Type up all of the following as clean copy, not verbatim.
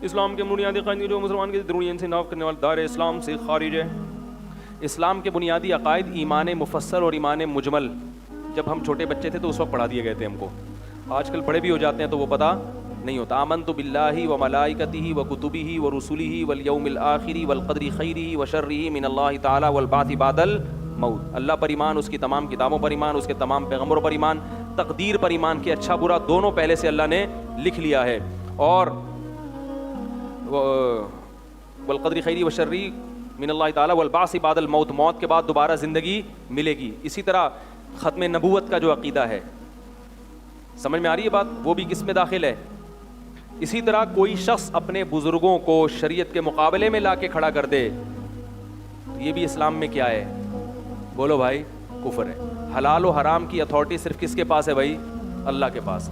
اسلام کے بنیادی قاعدے جو مسلمان کے درونی انصراف کرنے والے دار اسلام سے خارج ہے. اسلام کے بنیادی عقائد ایمان مفصل اور ایمان مجمل جب ہم چھوٹے بچے تھے تو اس وقت پڑھا دیے گئے تھے ہم کو. آج کل بڑے بھی ہو جاتے ہیں تو وہ پتہ نہیں ہوتا. آمنت باللہ و ملائکتہ و کتبہ و رسلہ والیوم الآخر والقدر خیرہ و شرہ من اللہ تعالی والبعث بعد الموت. اللہ پر ایمان, اس کی تمام کتابوں پر ایمان, اس کے تمام پیغمبروں پر ایمان, تقدیر پر ایمان کہ اچھا برا دونوں پہلے سے اللہ نے لکھ لیا ہے, اور والقدر خیرہ و شرہ من اللہ تعالی والبعث بعد الموت, موت کے بعد دوبارہ زندگی ملے گی. اسی طرح ختم نبوت کا جو عقیدہ ہے, سمجھ میں آ رہی ہے بات, وہ بھی کس میں داخل ہے. اسی طرح کوئی شخص اپنے بزرگوں کو شریعت کے مقابلے میں لا کے کھڑا کر دے, یہ بھی اسلام میں کیا ہے؟ بولو بھائی, کفر ہے. حلال و حرام کی اتھارٹی صرف کس کے پاس ہے بھائی؟ اللہ کے پاس.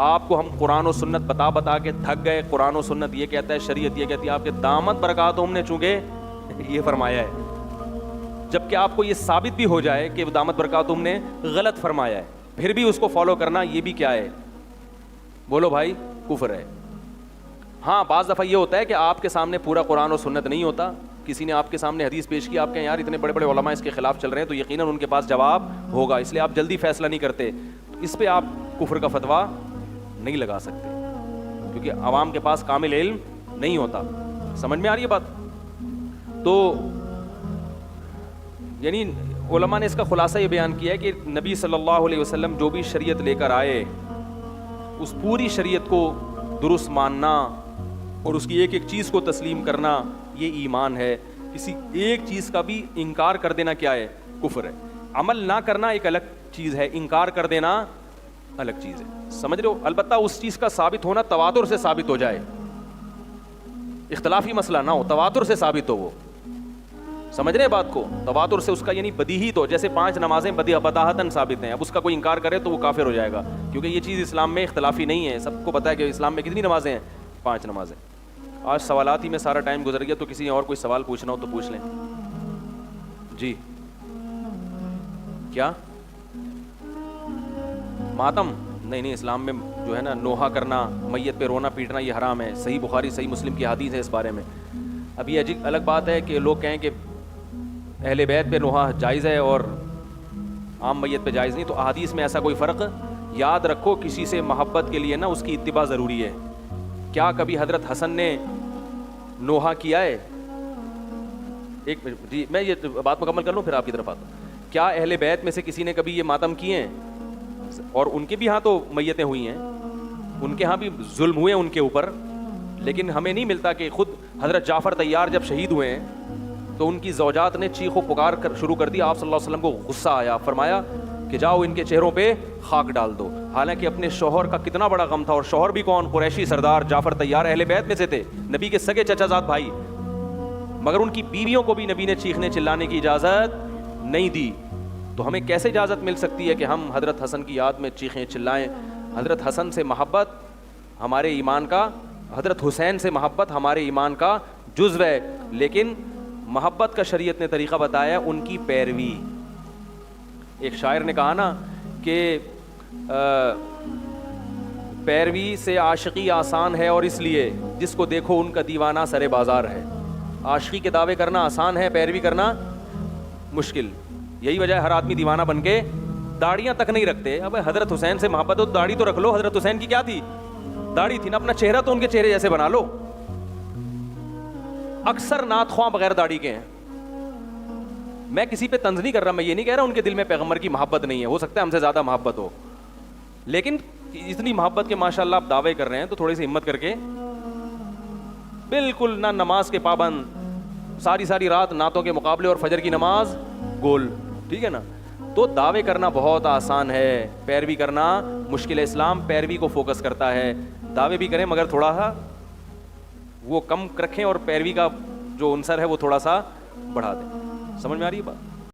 آپ کو ہم قرآن و سنت بتا بتا کے تھک گئے. قرآن و سنت یہ کہتا ہے, شریعت یہ کہتی ہے, آپ کے دامت برکات ہم نے چونکہ یہ فرمایا ہے, جبکہ آپ کو یہ ثابت بھی ہو جائے کہ دامت برکات ہم نے غلط فرمایا ہے, پھر بھی اس کو فالو کرنا یہ بھی کیا ہے؟ بولو بھائی, کفر ہے. ہاں بعض دفعہ یہ ہوتا ہے کہ آپ کے سامنے پورا قرآن و سنت نہیں ہوتا, کسی نے آپ کے سامنے حدیث پیش کی, آپ کہیں یار اتنے بڑے بڑے علماء اس کے خلاف چل رہے ہیں, تو یقیناً ان کے پاس جواب ہوگا, اس لیے آپ جلدی فیصلہ نہیں کرتے. اس پہ آپ کفر کا فتویٰ نہیں لگا سکتے کیونکہ عوام کے پاس کامل علم نہیں ہوتا. سمجھ میں آ رہی ہے بات؟ تو یعنی علماء نے اس کا خلاصہ یہ بیان کیا ہے کہ نبی صلی اللہ علیہ وسلم جو بھی شریعت لے کر آئے, اس پوری شریعت کو درست ماننا اور اس کی ایک ایک چیز کو تسلیم کرنا, یہ ایمان ہے. کسی ایک چیز کا بھی انکار کر دینا کیا ہے؟ کفر ہے. عمل نہ کرنا ایک الگ چیز ہے, انکار کر دینا الگ چیز ہے. سمجھ رہے ہو؟ البتہ اس چیز کا ثابت ہونا تواتر سے ثابت ہو جائے, اختلافی مسئلہ نہ ہو, تواتر سے ثابت ہو. وہ سمجھ رہے ہیں بات کو؟ تواتر سے اس کا یعنی بدیہی, تو جیسے 5 نمازیں بداہتاً ثابت ہیں, اب اس کا کوئی انکار کرے تو وہ کافر ہو جائے گا, کیونکہ یہ چیز اسلام میں اختلافی نہیں ہے. سب کو پتہ ہے کہ اسلام میں کتنی نمازیں ہیں؟ 5 نمازیں. آج سوالات ہی میں سارا ٹائم گزر گیا, تو کسی نے اور کوئی سوال پوچھنا ہو تو پوچھ لیں. جی کیا ماتم؟ نہیں, اسلام میں جو ہے نا نوحہ کرنا, میت پہ رونا پیٹنا, یہ حرام ہے. صحیح بخاری صحیح مسلم کی حدیث ہے اس بارے میں. اب یہ الگ بات ہے کہ لوگ کہیں کہ اہل بیت پہ نوحہ جائز ہے اور عام میت پہ جائز نہیں, تو احادیث میں ایسا کوئی فرق یاد رکھو. کسی سے محبت کے لیے نا اس کی اتباع ضروری ہے. کیا کبھی حضرت حسن نے نوحہ کیا ہے؟ ایک جی میں یہ بات مکمل کر لوں پھر آپ کی طرف آتا ہوں. کیا اہل بیت میں سے کسی نے کبھی یہ ماتم کیے ہیں؟ اور ان کے بھی ہاں تو میتیں ہوئی ہیں, ان کے ہاں بھی ظلم ہوئے ان کے اوپر, لیکن ہمیں نہیں ملتا کہ خود حضرت جعفر طیار جب شہید ہوئے ہیں تو ان کی زوجات نے چیخ و پکار کر شروع کر دی. آپ صلی اللہ علیہ وسلم کو غصہ آیا, فرمایا کہ جاؤ ان کے چہروں پہ خاک ڈال دو. حالانکہ اپنے شوہر کا کتنا بڑا غم تھا, اور شوہر بھی کون؟ قریشی سردار جعفر طیار, اہل بیت میں سے تھے, نبی کے سگے چچا زاد بھائی, مگر ان کی بیویوں کو بھی نبی نے چیخنے چلانے کی اجازت نہیں دی. تو ہمیں کیسے اجازت مل سکتی ہے کہ ہم حضرت حسن کی یاد میں چیخیں چلائیں؟ حضرت حسن سے محبت ہمارے ایمان کا, حضرت حسین سے محبت ہمارے ایمان کا جزو ہے, لیکن محبت کا شریعت نے طریقہ بتایا ان کی پیروی. ایک شاعر نے کہا نا کہ پیروی سے عاشقی آسان ہے, اور اس لیے جس کو دیکھو ان کا دیوانہ سرے بازار ہے. عاشقی کے دعوے کرنا آسان ہے, پیروی کرنا مشکل. یہی وجہ ہے ہر آدمی دیوانہ بن کے داڑیاں تک نہیں رکھتے. اب حضرت حسین سے محبت ہو تو داڑھی تو رکھ لو. حضرت حسین کی کیا تھی؟ داڑھی تھی نا. اپنا چہرہ تو ان کے چہرے جیسے بنا لو. اکثر نعت خواں بغیر داڑھی کے ہیں. میں کسی پہ طنز نہیں کر رہا, میں یہ نہیں کہہ رہا ان کے دل میں پیغمبر کی محبت نہیں ہے, ہو سکتا ہے ہم سے زیادہ محبت ہو, لیکن اتنی محبت کے ماشاءاللہ آپ دعوے کر رہے ہیں تو تھوڑی سی ہمت کر کے, بالکل نہ نماز کے پابند, ساری رات نعتوں کے مقابلے اور فجر کی نماز گول, ٹھیک ہے نا. تو دعوے کرنا بہت آسان ہے, پیروی کرنا مشکل ہے. اسلام پیروی کو فوکس کرتا ہے. دعوے بھی کریں مگر تھوڑا سا وہ کم رکھیں, اور پیروی کا جو عنصر ہے وہ تھوڑا سا بڑھا دیں. سمجھ میں آ رہی ہے بات؟